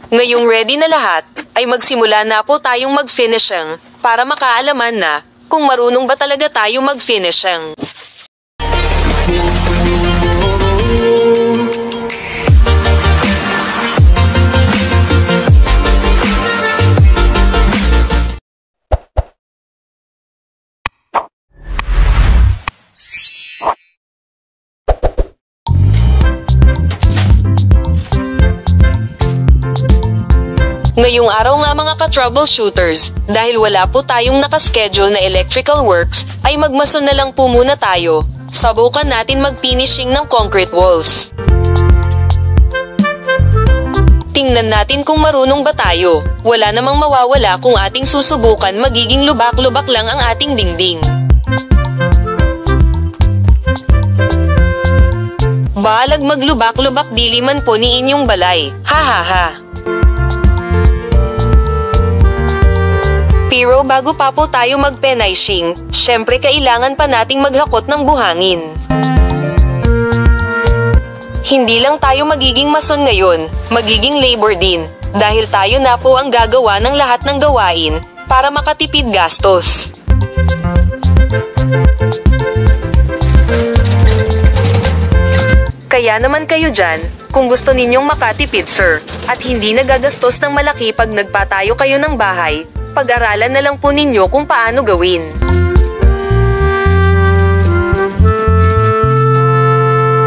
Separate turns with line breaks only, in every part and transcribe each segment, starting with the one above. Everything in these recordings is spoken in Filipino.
Ngayong ready na lahat, ay magsimula na po tayong mag-finishing, para makaalaman na, kung marunong ba talaga tayo mag-finishing. Ngayong araw nga mga ka-troubleshooters, dahil wala po tayong nakaschedule na electrical works, ay magmason na lang po muna tayo. Subukan natin mag-finishing ng concrete walls. Tingnan natin kung marunong ba tayo. Wala namang mawawala kung ating susubukan, magiging lubak-lubak lang ang ating dingding. Balag maglubak-lubak dili man po ni inyong balay. Ha ha ha. Pero bago pa po tayo mag-finishing, syempre kailangan pa nating maghakot ng buhangin. Hindi lang tayo magiging mason ngayon, magiging labor din, dahil tayo na po ang gagawa ng lahat ng gawain, para makatipid gastos. Kaya naman kayo dyan, kung gusto ninyong makatipid sir, at hindi nagagastos ng malaki pag nagpatayo kayo ng bahay, pag-aralan na lang po ninyo kung paano gawin.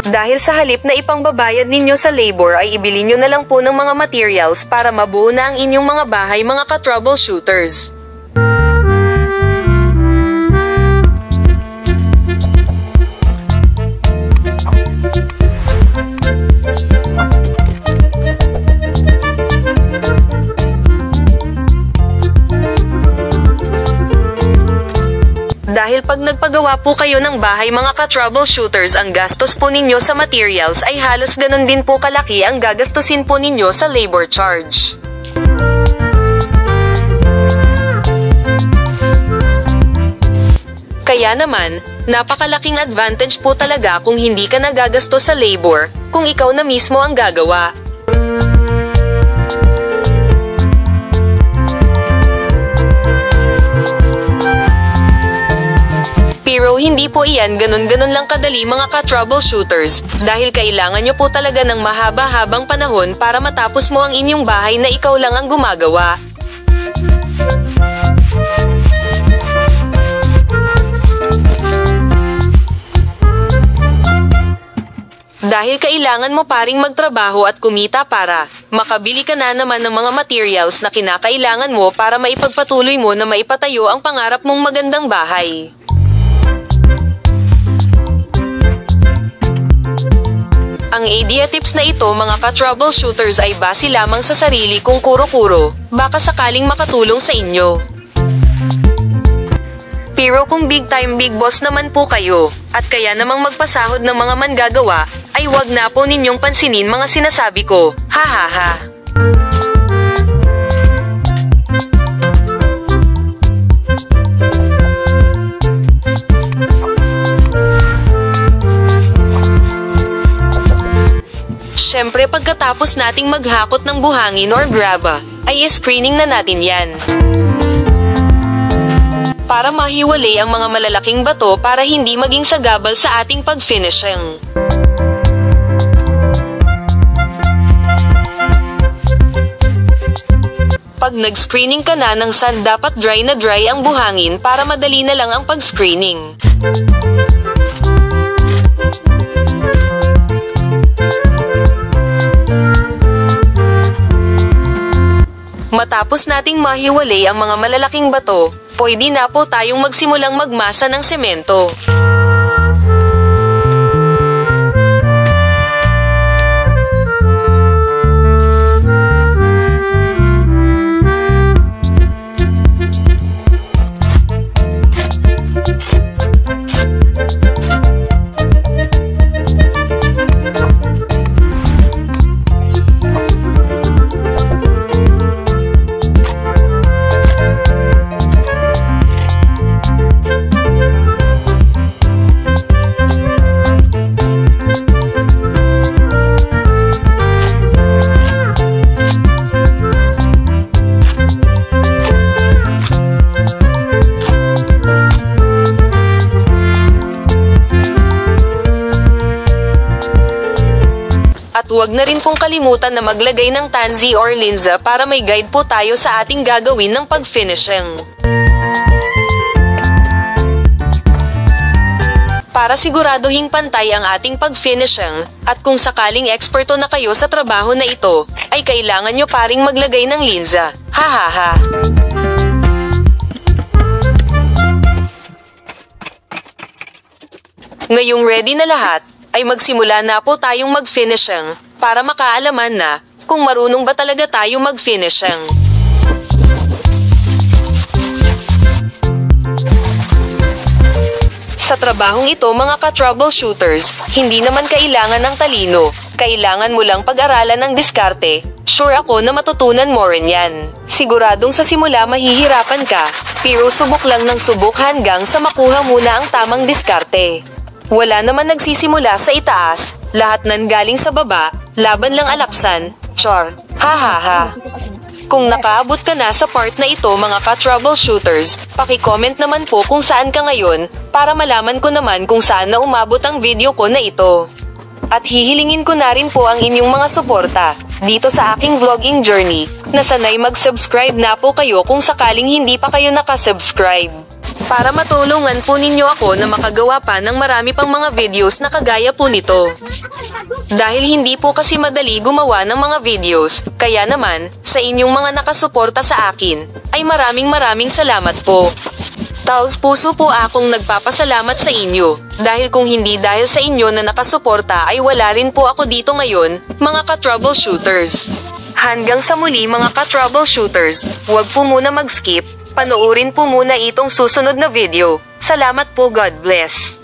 Dahil sa halip na ipangbabayad ninyo sa labor ay ibili nyo na lang po ng mga materials para mabuo na ang inyong mga bahay mga ka-troubleshooters. Dahil pag nagpagawa po kayo ng bahay mga ka-troubleshooters, ang gastos po ninyo sa materials ay halos ganun din po kalaki ang gagastusin po ninyo sa labor charge. Kaya naman, napakalaking advantage po talaga kung hindi ka nagagastos sa labor, kung ikaw na mismo ang gagawa. Pero hindi po iyan ganun-ganun lang kadali mga ka-troubleshooters, dahil kailangan nyo po talaga ng mahaba-habang panahon para matapos mo ang inyong bahay na ikaw lang ang gumagawa. Dahil kailangan mo paring magtrabaho at kumita para makabili ka na naman ng mga materials na kinakailangan mo para maipagpatuloy mo na maipatayo ang pangarap mong magandang bahay. Ang idea tips na ito mga ka-troubleshooters ay base lamang sa sarili kong kuro-kuro, baka sakaling makatulong sa inyo. Pero kung big time big boss naman po kayo, at kaya namang magpasahod ng mga manggagawa, ay wag na po ninyong pansinin mga sinasabi ko, ha ha ha. Siyempre pagkatapos nating maghakot ng buhangin or graba, ay screening na natin yan. Para mahiwalay ang mga malalaking bato para hindi maging sagabal sa ating pag-finishing. Pag nag-screening ka na ng sand, dapat dry na dry ang buhangin para madali na lang ang pag-screening. Matapos nating mahiwalay ang mga malalaking bato, pwede na po tayong magsimulang magmasa ng semento. huwag na rin pong kalimutan na maglagay ng tansy or linza para may guide po tayo sa ating gagawin ng pag-finishing. Para siguraduhing pantay ang ating pag-finishing, at kung sakaling eksperto na kayo sa trabaho na ito, ay kailangan nyo pa ring maglagay ng linza. Hahaha. Ngayong ready na lahat, ay magsimula na po tayong mag-finishing, para makaalaman na, kung marunong ba talaga tayo mag-finishing. Sa trabahong ito mga ka-troubleshooters, hindi naman kailangan ng talino, kailangan mo lang pag-aralan ng diskarte. Sure ako na matutunan mo rin yan. Siguradong sa simula mahihirapan ka, pero subok lang ng subok hanggang sa makuha muna ang tamang diskarte. Wala naman nagsisimula sa itaas, lahat nan galing sa baba, laban lang alaksan, char, hahaha. Kung nakaabot ka na sa part na ito mga ka-troubleshooters, paki-comment naman po kung saan ka ngayon, para malaman ko naman kung saan na umabot ang video ko na ito. At hihilingin ko na rin po ang inyong mga suporta, dito sa aking vlogging journey, na sanay mag-subscribe na po kayo kung sakaling hindi pa kayo nakasubscribe. Para matulungan po ninyo ako na makagawa pa ng marami pang mga videos na kagaya po nito. Dahil hindi po kasi madali gumawa ng mga videos, kaya naman, sa inyong mga nakasuporta sa akin, ay maraming salamat po. Taos puso po akong nagpapasalamat sa inyo, dahil kung hindi dahil sa inyo na nakasuporta ay wala rin po ako dito ngayon, mga ka-troubleshooters. Hanggang sa muli mga ka-troubleshooters, huwag po muna mag-skip, panoorin po muna itong susunod na video. Salamat po, God bless.